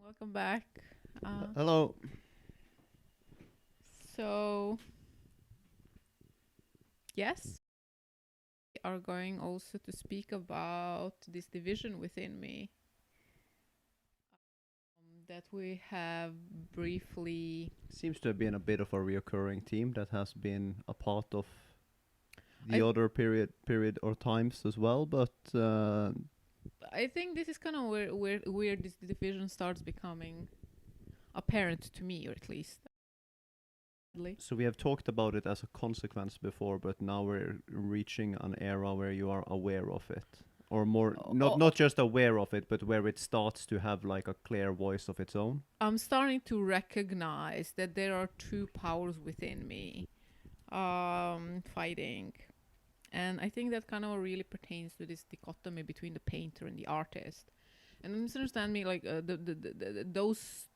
Welcome back. Hello. So, yes, we are going also to speak about this division within me that we have briefly. Seems to have been a bit of a reoccurring theme that has been a part of the I other period or times as well, but I think this is kind of where this division starts becoming apparent to me, or at least. so we have talked about it as a consequence before, but now we're reaching an era where you are aware of it. Or more not just aware of it, but where it starts to have like a clear voice of its own. I'm starting to recognize that there are two powers within me fighting. And I think that kind of really pertains to this dichotomy between the painter and the artist. And misunderstand me, like those.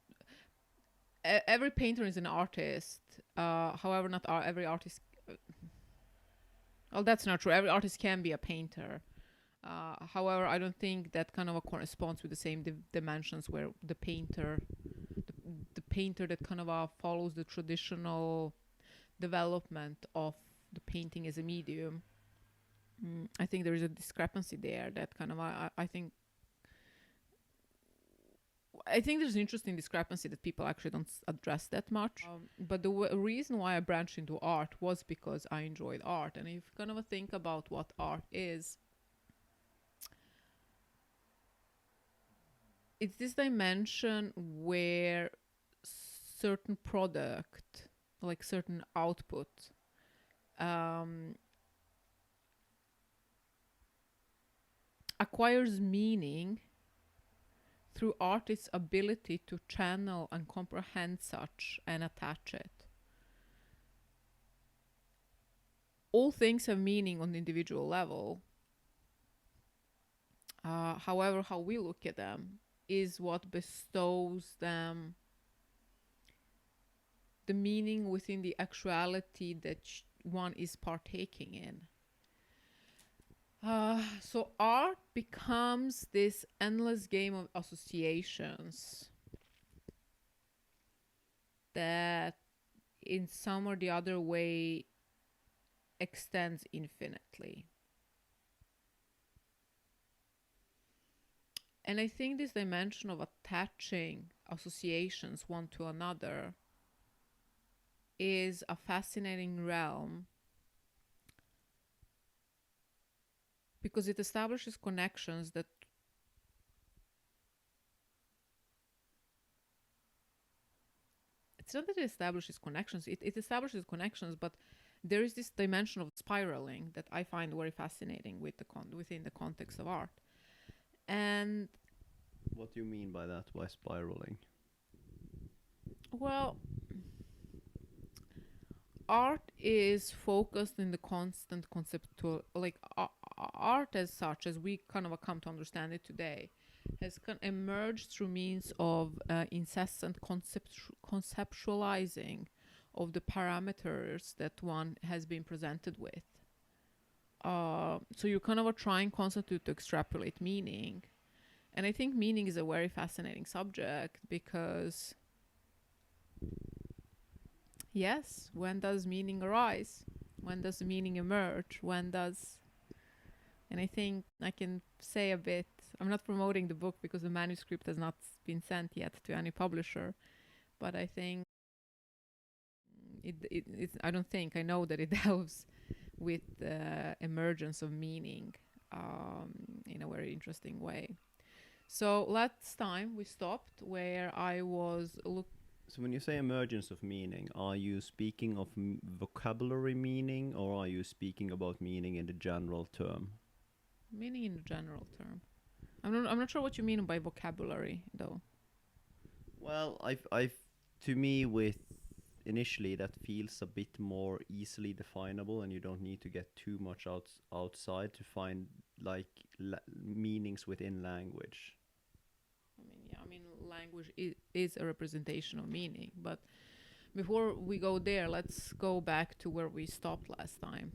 Every painter is an artist. However, not every artist. Well, that's not true. Every artist can be a painter. However, I don't think that kind of corresponds with the same dimensions where the painter that kind of follows the traditional development of the painting as a medium. I think there is a discrepancy there that kind of I think there's an interesting discrepancy that people actually don't address that much. But the reason why I branched into art was because I enjoyed art. And if you kind of think about what art is, it's this dimension where certain product, like certain output, acquires meaning through artists' ability to channel and comprehend such and attach it. All things have meaning on the individual level. However, how we look at them is what bestows them the meaning within the actuality that one is partaking in. So art becomes this endless game of associations that in some or the other way extends infinitely. And I think this dimension of attaching associations one to another is a fascinating realm because it establishes connections that it's not that it establishes connections, it establishes connections, but there is this dimension of spiraling that I find very fascinating with within the context of art. And what do you mean by that? By spiraling? well, art is focused in the constant conceptual, like art as such, as we kind of come to understand it today, has emerged through means of incessant conceptualizing of the parameters that one has been presented with. So you're kind of trying constantly to extrapolate meaning. And I think meaning is a very fascinating subject because, yes, when does meaning arise? When does meaning emerge? And I think I can say a bit. I'm not promoting the book because the manuscript has not been sent yet to any publisher, but I think I don't think, I know that it delves with the emergence of meaning in a very interesting way. So last time we stopped where I was So when you say emergence of meaning, are you speaking of vocabulary meaning, or are you speaking about meaning in the general term? meaning in the general term. I'm not sure what you mean by vocabulary, though. Well, I've to me with initially that feels a bit more easily definable, and you don't need to get too much outside to find like meanings within language. Language is a representation of meaning, but before we go there, let's go back to where we stopped last time,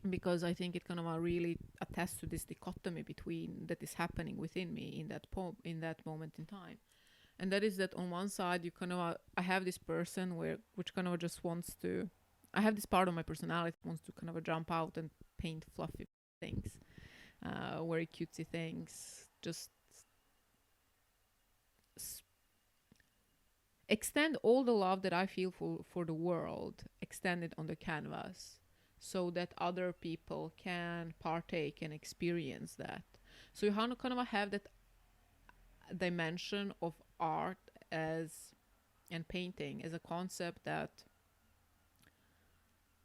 because I think it kind of really attests to this dichotomy between that is happening within me in that moment in time. And that is that on one side, you kind of, I have this person which kind of just wants to, I have this part of my personality wants to kind of jump out and paint fluffy things, very cutesy things, just extend all the love that I feel for the world, extend it on the canvas so that other people can partake and experience that. So you kind of have that dimension of art as and painting as a concept that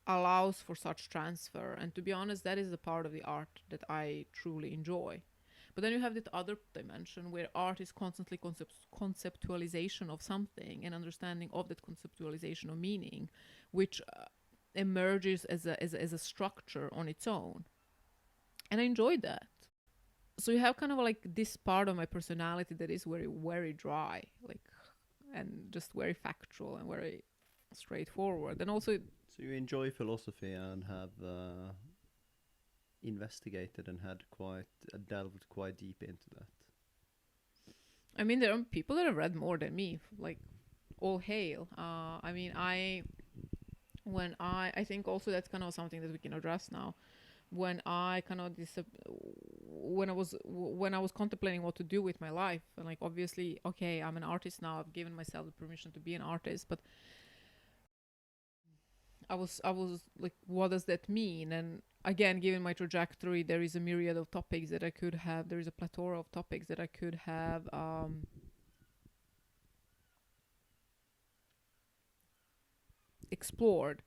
allows for such transfer. And to be honest, that is the part of the art that I truly enjoy. But then you have that other dimension where art is constantly conceptualization of something and understanding of that conceptualization of meaning, which emerges as a structure on its own. And I enjoyed that. So you have kind of like this part of my personality that is very, very dry, like, and just very factual and very straightforward. And also, So you enjoy philosophy and have investigated and had quite delved quite deep into that. I mean, there are people that have read more than me, like, all hail. I mean, I think also that's kind of something that we can address now. When I kind of when I was contemplating what to do with my life, and like, obviously, okay, I'm an artist now. I've given myself the permission to be an artist, but I was like, what does that mean? And again, given my trajectory, there is a myriad of topics that I could have. There is a plethora of topics that I could have explored.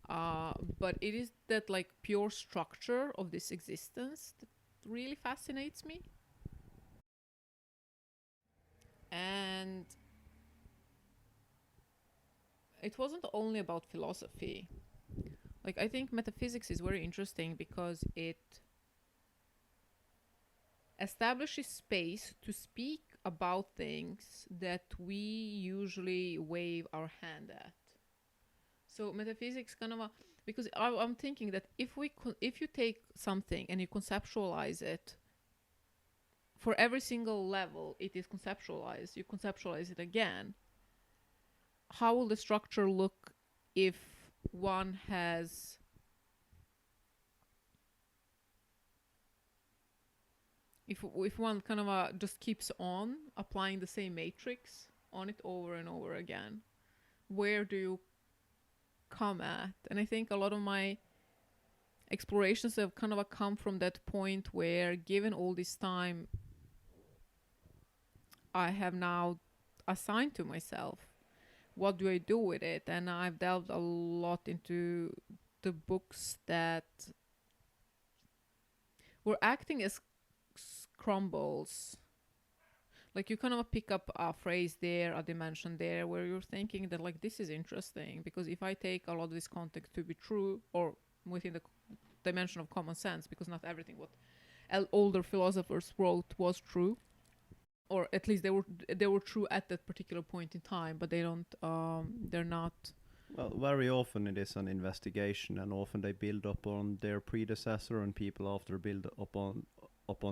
But it is that like pure structure of this existence that really fascinates me. And it wasn't only about philosophy. Like, I think metaphysics is very interesting because it establishes space to speak about things that we usually wave our hand at. So metaphysics kind of because I'm thinking that if you take something and you conceptualize it, for every single level it is conceptualized, you conceptualize it again. How will the structure look if one has if one kind of just keeps on applying the same matrix on it over and over again? Where do you come at? And I think a lot of my explorations have kind of come from that point where, given all this time I have now assigned to myself, what do I do with it? And I've delved a lot into the books that were acting as crumbles. Like, you kind of pick up a phrase there, a dimension there, where you're thinking that, like, this is interesting, because if I take a lot of this context to be true, or within the dimension of common sense, because not everything what older philosophers wrote was true, or at least they were true at that particular point in time, but they're not. Well, very often it is an investigation, and often they build up on their predecessor, and people after build upon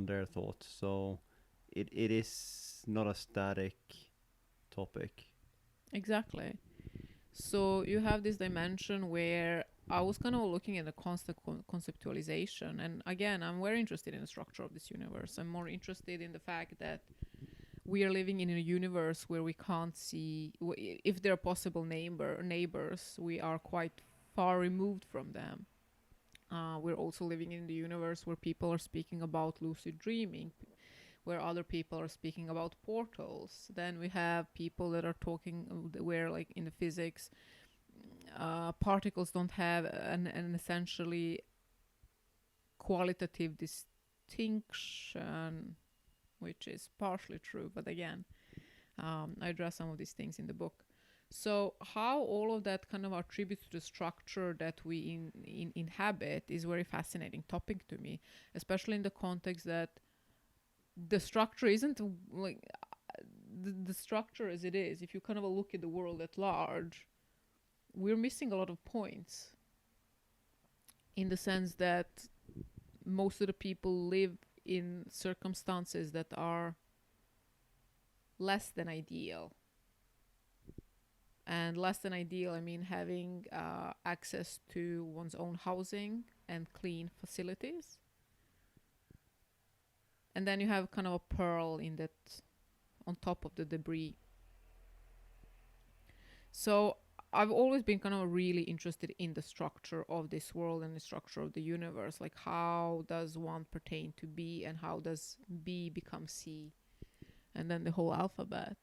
their thoughts. So it is not a static topic. Exactly. So you have this dimension where I was kind of looking at the constant conceptualization. And again, I'm very interested in the structure of this universe. I'm more interested in the fact that we are living in a universe where we can't see, if there are possible neighbors, we are quite far removed from them. We're also living in the universe where people are speaking about lucid dreaming, where other people are speaking about portals. Then we have people that are talking where, like, in the physics, particles don't have an essentially qualitative distinction, which is partially true, but again, I address some of these things in the book. So how all of that kind of attributes to the structure that we inhabit is very fascinating topic to me, especially in the context that the structure isn't like the structure as it is. If you kind of look at the world at large, we're missing a lot of points, in the sense that most of the people live in circumstances that are less than ideal. And less than ideal, I mean having access to one's own housing and clean facilities. And then you have kind of a pearl in that, on top of the debris. So I've always been kind of really interested in the structure of this world and the structure of the universe. Like, how does one pertain to B, and how does B become C? And then the whole alphabet.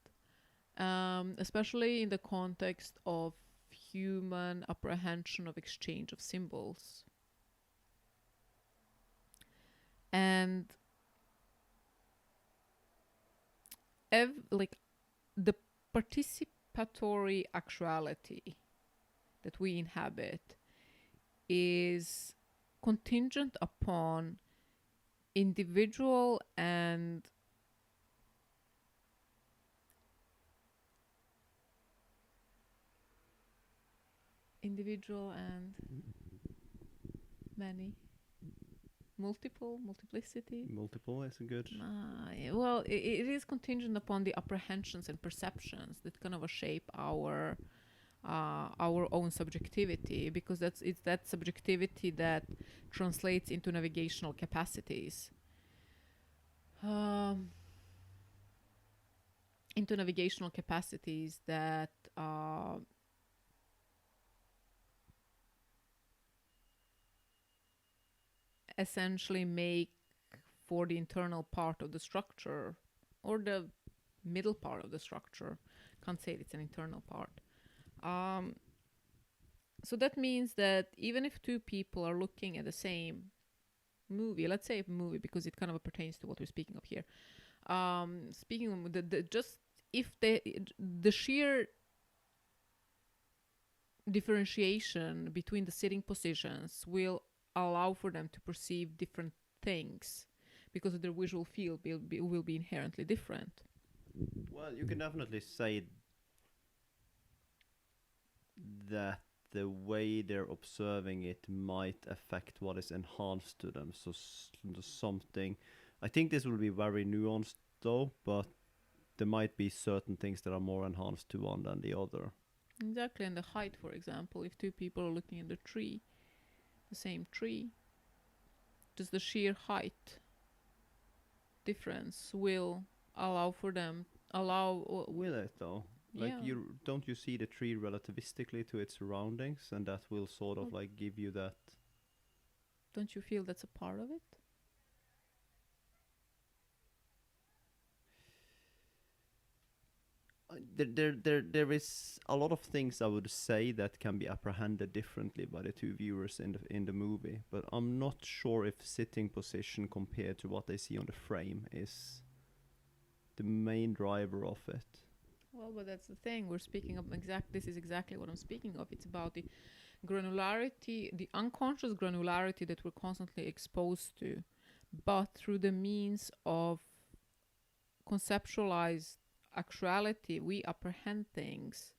Especially in the context of human apprehension of exchange of symbols. And like the participatory actuality that we inhabit is contingent upon individual and many, multiplicity. Multiple is a good. Well, it is contingent upon the apprehensions and perceptions that kind of shape our own subjectivity, because it's that subjectivity that translates into navigational capacities. Into navigational capacities that essentially make for the internal part of the structure, or the middle part of the structure. Can't say it's an internal part. So that means that even if two people are looking at the same movie, let's say a movie because it kind of pertains to what we're speaking of here. Speaking of the sheer differentiation between the sitting positions will allow for them to perceive different things, because their visual field will be inherently different. Well, you can definitely say that the way they're observing it might affect what is enhanced to them. So something, I think this will be very nuanced though, but there might be certain things that are more enhanced to one than the other. Exactly, and the height, for example, if two people are looking at the same tree, just the sheer height difference will allow for them will it though? Like, yeah. Don't you see the tree relativistically to its surroundings, and that will sort of like give you that? Don't you feel that's a part of it? There is a lot of things I would say that can be apprehended differently by the two viewers in the movie, but I'm not sure if sitting position compared to what they see on the frame is the main driver of it. Well, but that's the thing. We're speaking of this is exactly what I'm speaking of. It's about the granularity, the unconscious granularity that we're constantly exposed to, but through the means of conceptualized actuality, we apprehend things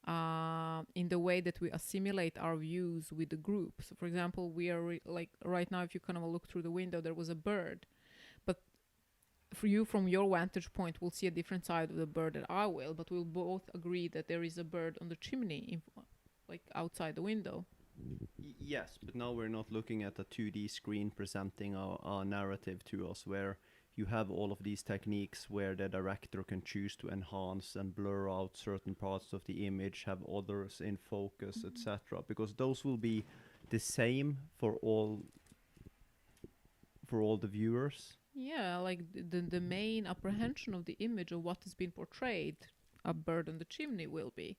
in the way that we assimilate our views with the group. So, for example, we are like right now, if you kind of look through the window, there was a bird, but for you, from your vantage point, we'll see a different side of the bird that I will, but we'll both agree that there is a bird on the chimney, like outside the window. Yes, but now we're not looking at a 2D screen presenting our narrative to us, where you have all of these techniques where the director can choose to enhance and blur out certain parts of the image, have others in focus, etc. Because those will be the same for all the viewers. Yeah, like the main apprehension of the image of what has been portrayed, a bird on the chimney, will be.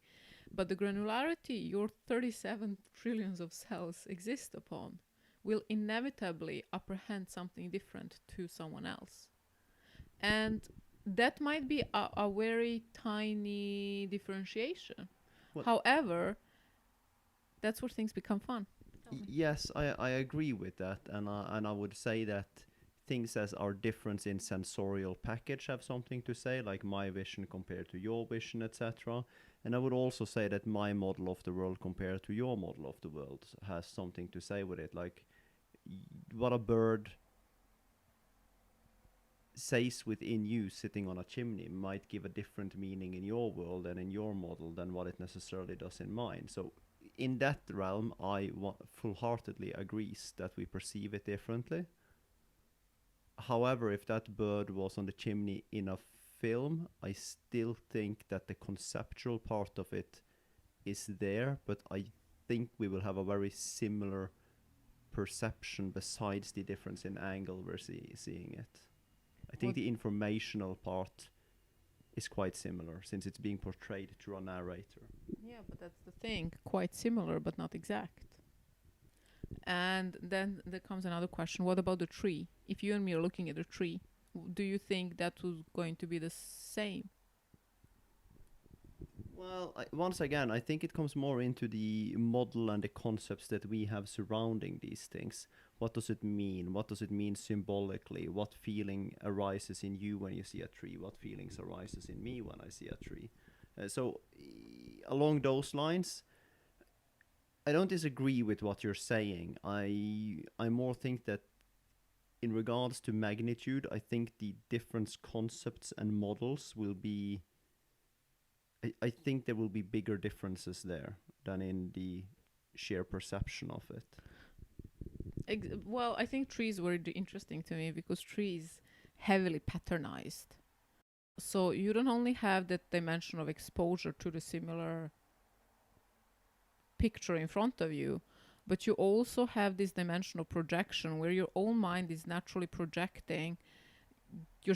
But the granularity your 37 trillions of cells exist upon will inevitably apprehend something different to someone else. And that might be a very tiny differentiation. Well, however, that's where things become fun. Yes, I agree with that, and I would say that things as our difference in sensorial package have something to say, like my vision compared to your vision, etc. And I would also say that my model of the world compared to your model of the world has something to say with it, like what a bird says within you sitting on a chimney might give a different meaning in your world and in your model than what it necessarily does in mine. So in that realm, I full-heartedly agrees that we perceive it differently. However, if that bird was on the chimney in a film, I still think that the conceptual part of it is there, but I think we will have a very similar perception besides the difference in angle we're seeing it. I think What- the informational part is quite similar since it's being portrayed through a narrator. Yeah, but that's the thing. Quite similar, but not exact. And then there comes another question. What about the tree? If you and me are looking at a tree, do you think that was going to be the same? Well, once again, I think it comes more into the model and the concepts that we have surrounding these things. What does it mean? What does it mean symbolically? What feeling arises in you when you see a tree? What feelings arises in me when I see a tree? Along those lines, I don't disagree with what you're saying. I more think that in regards to magnitude, I think the different concepts and models will be. I think there will be bigger differences there than in the sheer perception of it. Well, I think trees were interesting to me because trees heavily patternized. So you don't only have that dimension of exposure to the similar picture in front of you, but you also have this dimension of projection where your own mind is naturally projecting your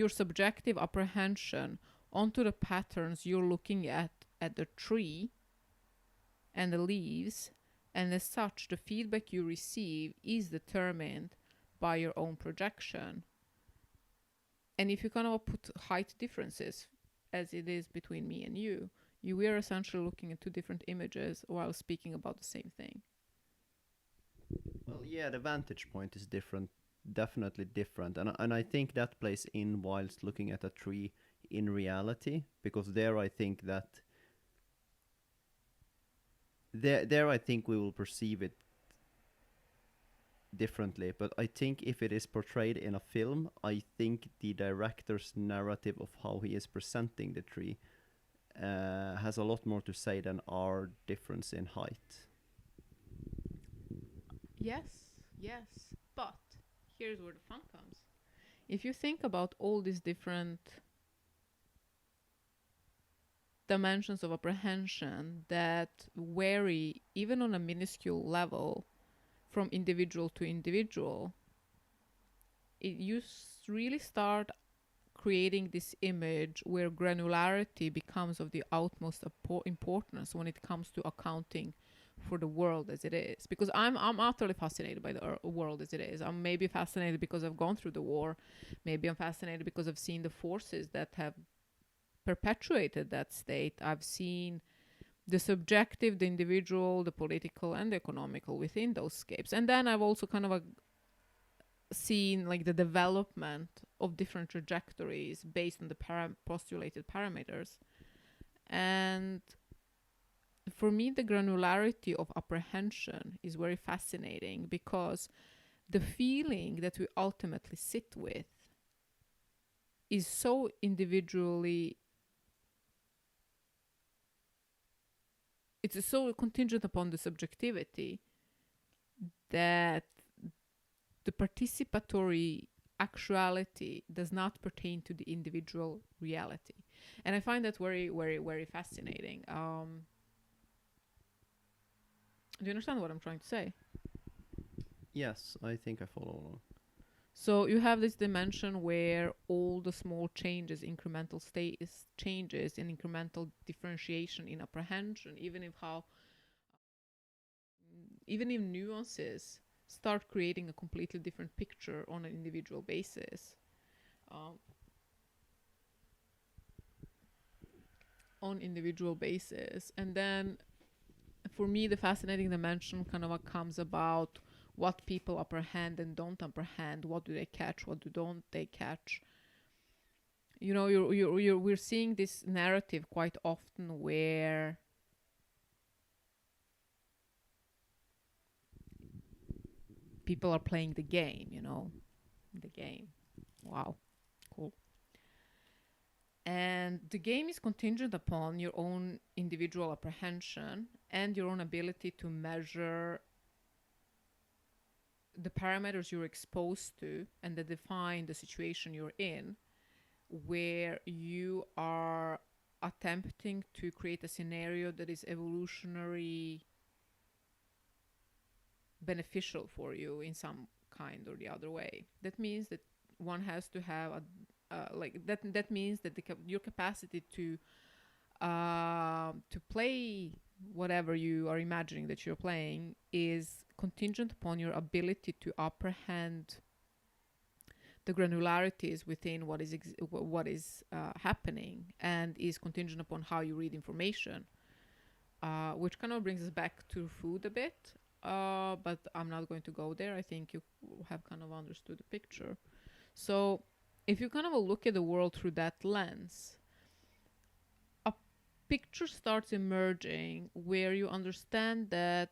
subjective apprehension onto the patterns you're looking at the tree and the leaves, and as such the feedback you receive is determined by your own projection. And if you kind of put height differences as it is between me and you are essentially looking at two different images while speaking about the same thing. Well, yeah, the vantage point is different, definitely different, and I think that plays in whilst looking at a tree in reality, because there I think that there I think we will perceive it differently. But I think if it is portrayed in a film, I think the director's narrative of how he is presenting the tree has a lot more to say than our difference in height. Yes, but here's where the fun comes. If you think about all these different dimensions of apprehension that vary even on a minuscule level from individual to individual, you really start creating this image where granularity becomes of the utmost importance when it comes to accounting for the world as it is. Because I'm utterly fascinated by the world as it is. I'm maybe fascinated because I've gone through the war. Maybe I'm fascinated because I've seen the forces that have perpetuated that state. I've seen the subjective, the individual, the political, and the economical within those scapes. And then I've also kind of seen like the development of different trajectories based on the postulated parameters. And for me, the granularity of apprehension is very fascinating because the feeling that we ultimately sit with is so individually, it's so contingent upon the subjectivity that the participatory actuality does not pertain to the individual reality. And I find that very, very, very fascinating. Do you understand what I'm trying to say? Yes, I think I follow along. So you have this dimension where all the small changes, incremental changes, and incremental differentiation in apprehension, even if nuances start creating a completely different picture on an individual basis. And then for me the fascinating dimension kind of comes about what people apprehend and don't apprehend. What do they catch? What don't they catch? You know, we're seeing this narrative quite often where people are playing the game, the game. Wow. And the game is contingent upon your own individual apprehension and your own ability to measure the parameters you're exposed to and that define the situation you're in, where you are attempting to create a scenario that is evolutionary beneficial for you in some kind or the other way. That means that one has to have a like that. That means that your capacity to play whatever you are imagining that you're playing is contingent upon your ability to apprehend the granularities within what is happening, and is contingent upon how you read information, which kind of brings us back to food a bit. But I'm not going to go there. I think you have kind of understood the picture. So if you kind of look at the world through that lens, a picture starts emerging where you understand that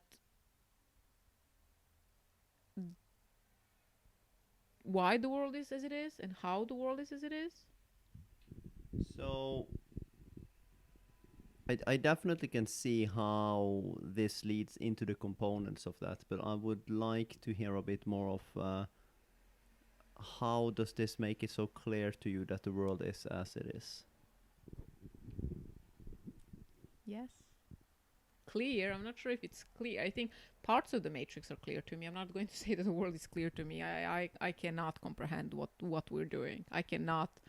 why the world is as it is and how the world is as it is. So I definitely can see how this leads into the components of that, but I would like to hear a bit more of how does this make it so clear to you that the world is as it is? Yes. Clear. I'm not sure if it's clear. I think parts of the matrix are clear to me. I'm not going to say that the world is clear to me. I cannot comprehend what we're doing. I cannot.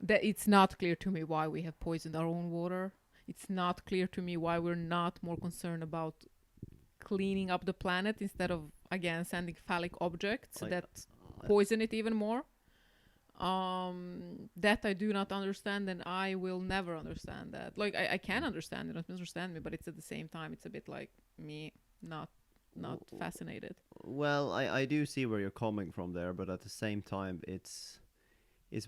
That it's not clear to me why we have poisoned our own water. It's not clear to me why we're not more concerned about cleaning up the planet instead of, again, sending phallic objects that poison it even more. That I do not understand, and I will never understand that. Like I can understand it, don't misunderstand me, but it's at the same time it's a bit like me not fascinated. Well, I do see where you're coming from there, but at the same time it's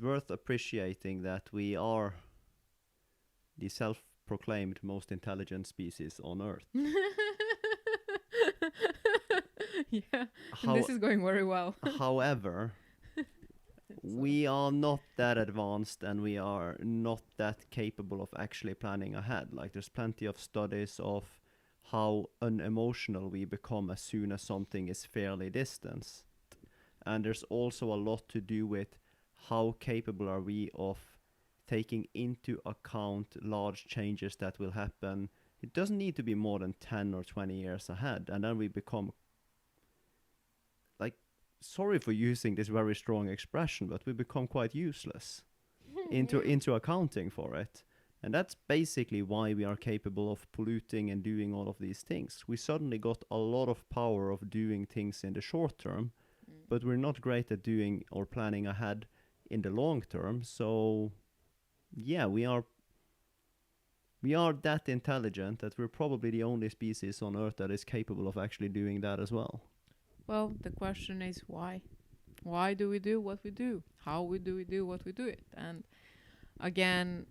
worth appreciating that we are the self-proclaimed most intelligent species on Earth. Yeah, this is going very well. However, we are not that advanced, and we are not that capable of actually planning ahead. Like, there's plenty of studies of how unemotional we become as soon as something is fairly distant. And there's also a lot to do with how capable are we of taking into account large changes that will happen. It doesn't need to be more than 10 or 20 years ahead, and then we become, like, sorry for using this very strong expression, but we become quite useless into accounting for it. And that's basically why we are capable of polluting and doing all of these things. We suddenly got a lot of power of doing things in the short term, but we're not great at doing or planning ahead in the long term. So yeah, we are that intelligent that we're probably the only species on Earth that is capable of actually doing that as well. Well, the question is why? Why do we do what we do? How we do what we do it? And again,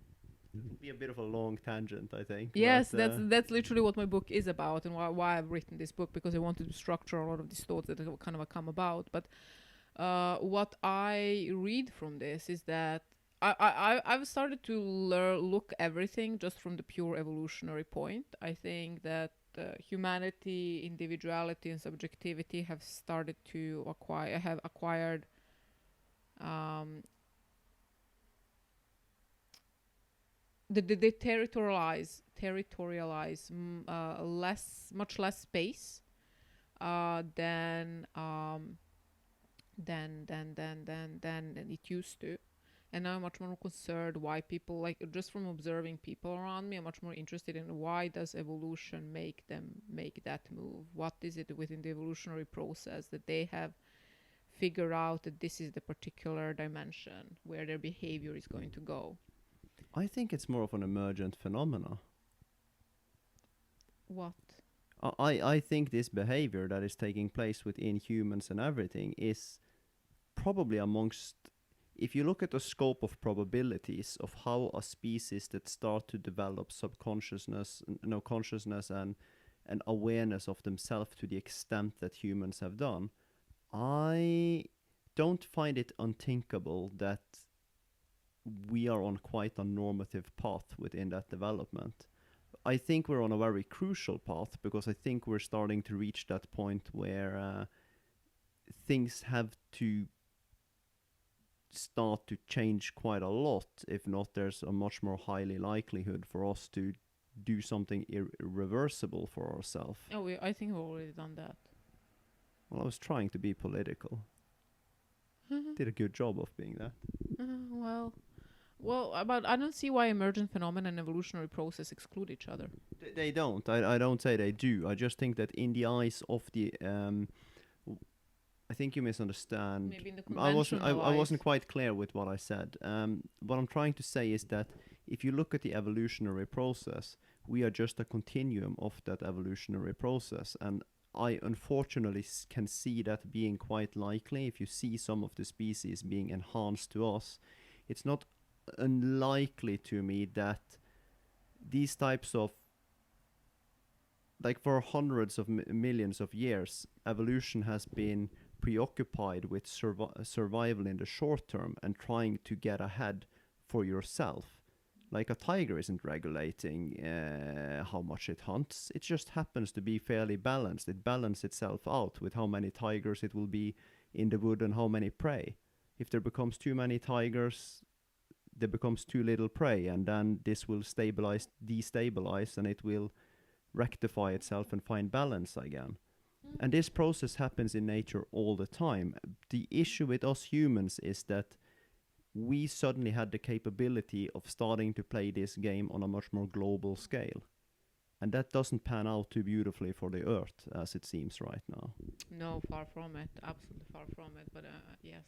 It'd be a bit of a long tangent, I think. yes, that's literally what my book is about, and why I've written this book, because I wanted to structure a lot of these thoughts that have kind of come about. But what I read from this is that I've started to look everything just from the pure evolutionary point. I think that humanity, individuality, and subjectivity have started to acquired they territorialize much less space than it used to. And now I'm much more concerned why people, like, just from observing people around me, I'm much more interested in why does evolution make them make that move? What is it within the evolutionary process that they have figured out that this is the particular dimension where their behavior is going to go? I think it's more of an emergent phenomena. What? I think this behavior that is taking place within humans and everything is probably amongst, if you look at the scope of probabilities of how a species that start to develop consciousness and awareness of themselves to the extent that humans have done, I don't find it unthinkable that we are on quite a normative path within that development. I think we're on a very crucial path because I think we're starting to reach that point where things have to start to change quite a lot. If not, there's a much more highly likelihood for us to do something irreversible for ourselves. Oh, I think we've already done that. Well, I was trying to be political. Did a good job of being that. Well, but I don't see why emergent phenomena and evolutionary process exclude each other. They don't. I don't say they do. I just think that in the eyes of the I think you misunderstand. Maybe in the I conventional wasn't eyes. quite clear with what I said. What I'm trying to say is that if you look at the evolutionary process, we are just a continuum of that evolutionary process, and I unfortunately can see that being quite likely. If you see some of the species being enhanced to us, it's not unlikely to me that these types of, like, for hundreds of millions of years, evolution has been preoccupied with survival in the short term and trying to get ahead for yourself. Like a tiger isn't regulating how much it hunts. It just happens to be fairly balanced. It balances itself out with how many tigers it will be in the wood and how many prey. If there becomes too many tigers, there becomes too little prey, and then this will destabilize, and it will rectify itself and find balance again. And this process happens in nature all the time. The issue with us humans is that we suddenly had the capability of starting to play this game on a much more global scale. And that doesn't pan out too beautifully for the Earth, as it seems right now. No, far from it. Absolutely far from it. But yes,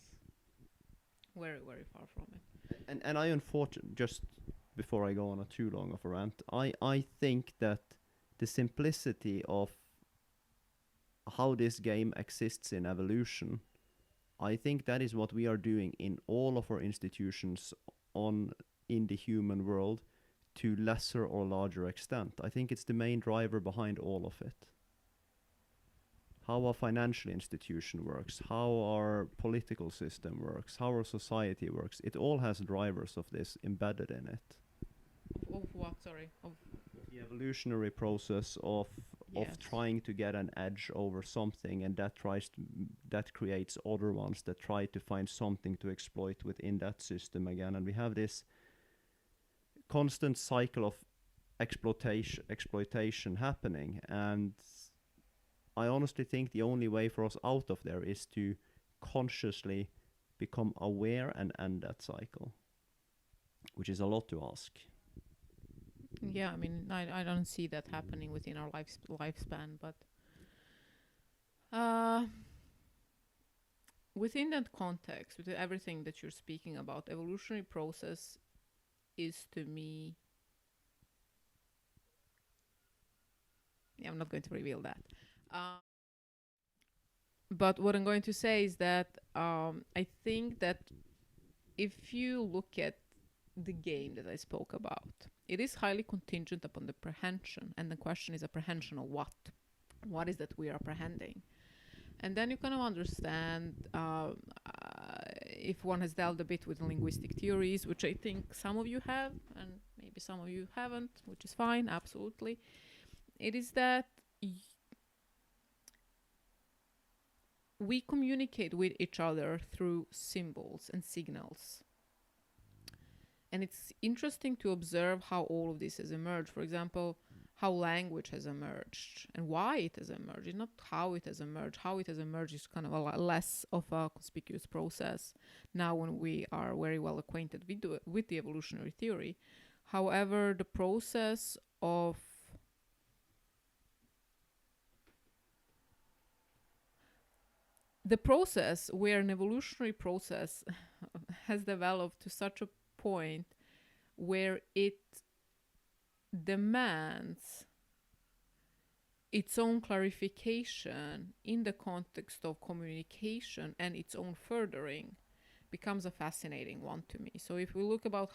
very, very far from it. And I unfortunately, just before I go on a too long of a rant, I think that the simplicity of how this game exists in evolution, I think that is what we are doing in all of our institutions in the human world to lesser or larger extent. I think it's the main driver behind all of it. How our financial institution works, how our political system works, how our society works, it all has drivers of this embedded in it. Of what? Sorry. Of The evolutionary process of yes. trying to get an edge over something, and that creates other ones that try to find something to exploit within that system again, and we have this constant cycle of exploitation happening. And I honestly think the only way for us out of there is to consciously become aware and end that cycle, which is a lot to ask. Yeah, I mean, I don't see that happening within our lifespan, but within that context, with everything that you're speaking about, evolutionary process is to me. Yeah, I'm not going to reveal that. But what I'm going to say is that I think that if you look at the game that I spoke about, it is highly contingent upon the apprehension. And the question is apprehension of what? What is that we are apprehending? And then you kind of understand if one has dealt a bit with linguistic theories, which I think some of you have, and maybe some of you haven't, which is fine, absolutely. It is that we communicate with each other through symbols and signals. And it's interesting to observe how all of this has emerged. For example, how language has emerged and why it has emerged. It's not how it has emerged. How it has emerged is kind of a lot less of a conspicuous process now when we are very well acquainted with the evolutionary theory. However, the process of where an evolutionary process has developed to such a point where it demands its own clarification in the context of communication and its own furthering becomes a fascinating one to me. So if we look about